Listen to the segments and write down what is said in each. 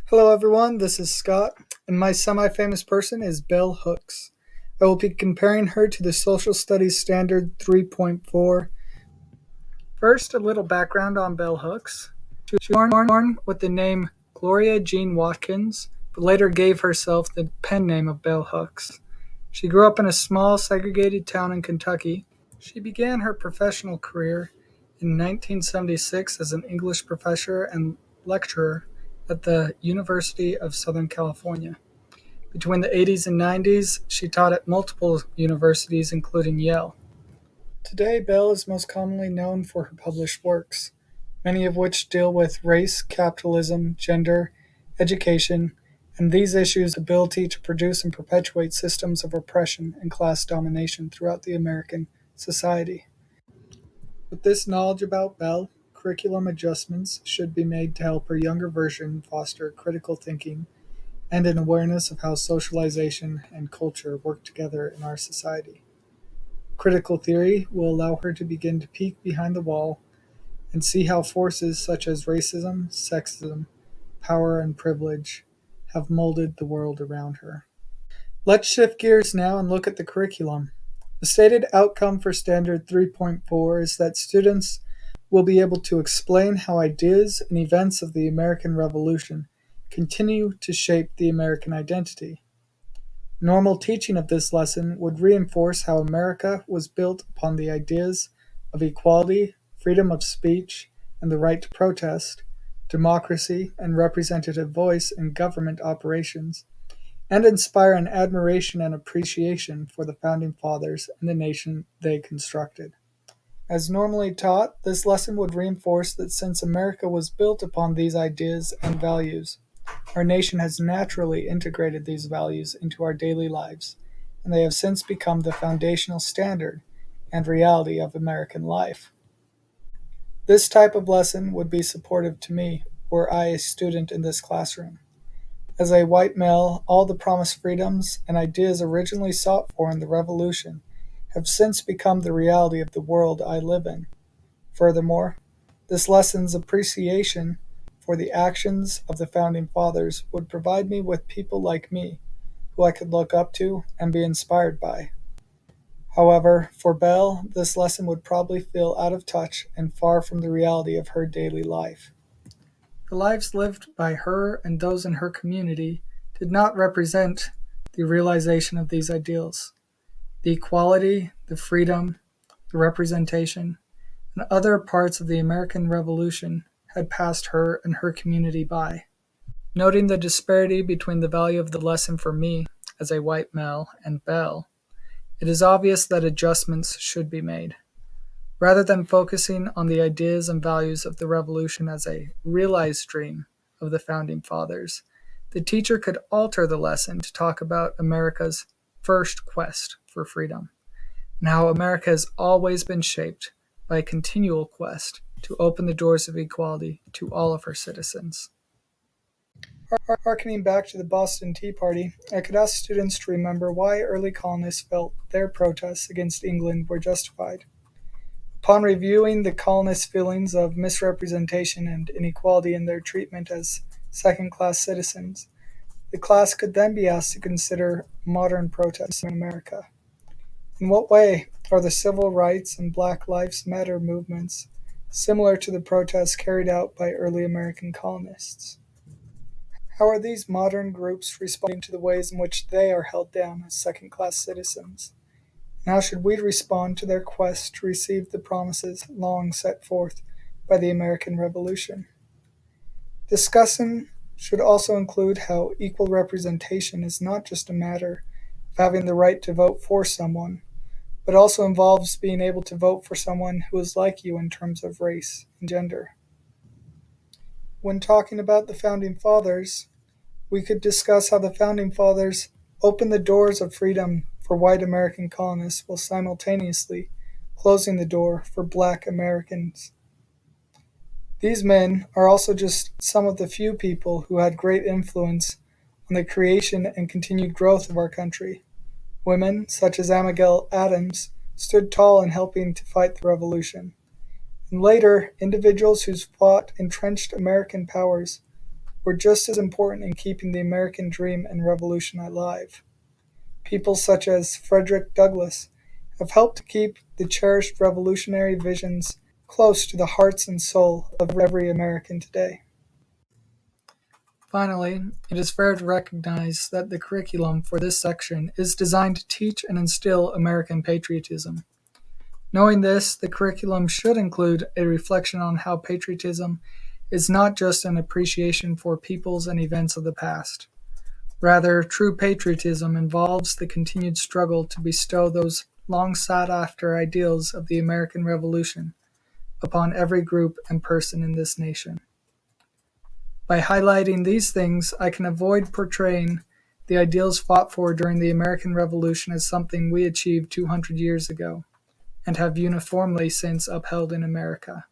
Hello, everyone. This is Scott, and my semi famous person is Bell Hooks. I will be comparing her to the Social Studies Standard 3.4. First, a little background on Bell Hooks. She was born with the name Gloria Jean Watkins, but later gave herself the pen name of Bell Hooks. She grew up in a small, segregated town in Kentucky. She began her professional career in 1976 as an English professor and lecturer at the University of Southern California. Between the 80s and 90s, she taught at multiple universities, including Yale. Today, Bell is most commonly known for her published works, many of which deal with race, capitalism, gender, education, and these issues' ability to produce and perpetuate systems of oppression and class domination throughout the American society. With this knowledge about Bell, curriculum adjustments should be made to help her younger version foster critical thinking and an awareness of how socialization and culture work together in our society. Critical theory will allow her to begin to peek behind the wall and see how forces such as racism, sexism, power, and privilege have molded the world around her. Let's shift gears now and look at the curriculum. The stated outcome for Standard 3.4 is that students will be able to explain how ideas and events of the American Revolution continue to shape the American identity. Normal teaching of this lesson would reinforce how America was built upon the ideas of equality, freedom of speech, and the right to protest, democracy, and representative voice in government operations, and inspire an admiration and appreciation for the Founding Fathers and the nation they constructed. As normally taught, this lesson would reinforce that since America was built upon these ideas and values, our nation has naturally integrated these values into our daily lives, and they have since become the foundational standard and reality of American life. This type of lesson would be supportive to me were I a student in this classroom. As a white male, all the promised freedoms and ideas originally sought for in the Revolution have since become the reality of the world I live in. Furthermore, this lesson's appreciation for the actions of the Founding Fathers would provide me with people like me who I could look up to and be inspired by. However, for Belle, this lesson would probably feel out of touch and far from the reality of her daily life. The lives lived by her and those in her community did not represent the realization of these ideals. The equality, the freedom, the representation, and other parts of the American Revolution had passed her and her community by. Noting the disparity between the value of the lesson for me, as a white male, and Belle, it is obvious that adjustments should be made. Rather than focusing on the ideas and values of the Revolution as a realized dream of the Founding Fathers, the teacher could alter the lesson to talk about America's first quest for freedom, and how America has always been shaped by a continual quest to open the doors of equality to all of her citizens. Harkening back to the Boston Tea Party, I could ask students to remember why early colonists felt their protests against England were justified. Upon reviewing the colonists' feelings of misrepresentation and inequality in their treatment as second class citizens, the class could then be asked to consider modern protests in America. In what way are the civil rights and Black Lives Matter movements similar to the protests carried out by early American colonists? How are these modern groups responding to the ways in which they are held down as second class citizens? And how should we respond to their quest to receive the promises long set forth by the American Revolution? Discussion should also include how equal representation is not just a matter of having the right to vote for someone, but also involves being able to vote for someone who is like you in terms of race and gender. When talking about the Founding Fathers, we could discuss how the Founding Fathers opened the doors of freedom for white American colonists while simultaneously closing the door for Black Americans. These men are also just some of the few people who had great influence on the creation and continued growth of our country. Women, such as Abigail Adams, stood tall in helping to fight the Revolution. And later, individuals who fought entrenched American powers were just as important in keeping the American dream and revolution alive. People such as Frederick Douglass have helped to keep the cherished revolutionary visions close to the hearts and soul of every American today. Finally, it is fair to recognize that the curriculum for this section is designed to teach and instill American patriotism. Knowing this, the curriculum should include a reflection on how patriotism is not just an appreciation for peoples and events of the past. Rather, true patriotism involves the continued struggle to bestow those long sought after ideals of the American Revolution upon every group and person in this nation. By highlighting these things, I can avoid portraying the ideals fought for during the American Revolution as something we achieved 200 years ago and have uniformly since upheld in America.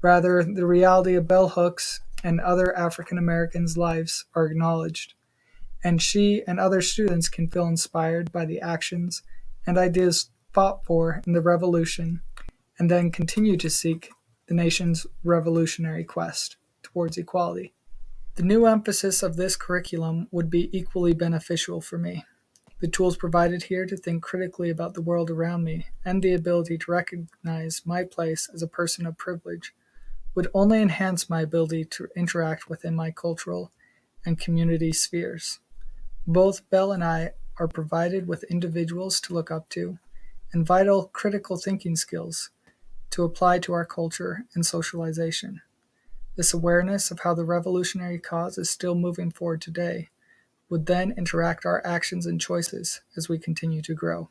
Rather, the reality of Bell Hooks and other African Americans' lives are acknowledged, and she and other students can feel inspired by the actions and ideas fought for in the Revolution and then continue to seek the nation's revolutionary quest towards equality. The new emphasis of this curriculum would be equally beneficial for me. The tools provided here to think critically about the world around me and the ability to recognize my place as a person of privilege would only enhance my ability to interact within my cultural and community spheres. Both Bell and I are provided with individuals to look up to and vital critical thinking skills to apply to our culture and socialization. This awareness of how the revolutionary cause is still moving forward today would then interact our actions and choices as we continue to grow.